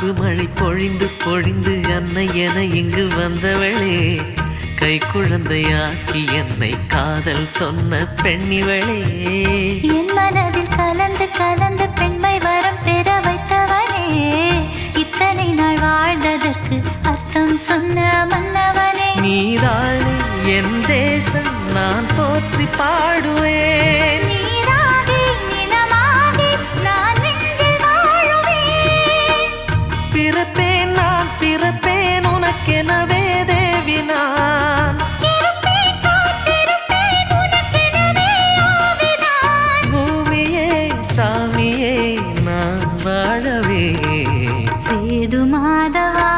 அன்பு மழை பொழிந்து பொழிந்து அன்னை என இங்கு வந்தவளே, கை குழந்தையாக்கி என்னை காதல் சொன்ன பெண்ணிவளே. என் மனதில் கலந்து கலந்து பெண்மை வரம் பெற வைத்தவனே, இத்தனை நாள் வாழ்ந்ததற்கு அர்த்தம் சொன்ன மன்னவனே. நீதானே என் தேசம், நான் போற்றி பாடுவேன். நீராகி நிலமாகி நான் நெஞ்சில் வாழுவேன். பிறப்பேன் நான் பிறப்பேன் உனக்கெனவே தேவி நான். இருப்பேன் காத்திருப்பேன் உனக்கெனவே ஆவிதான். பூமியே சாமியே நான் வாழவே. சேது மாதவா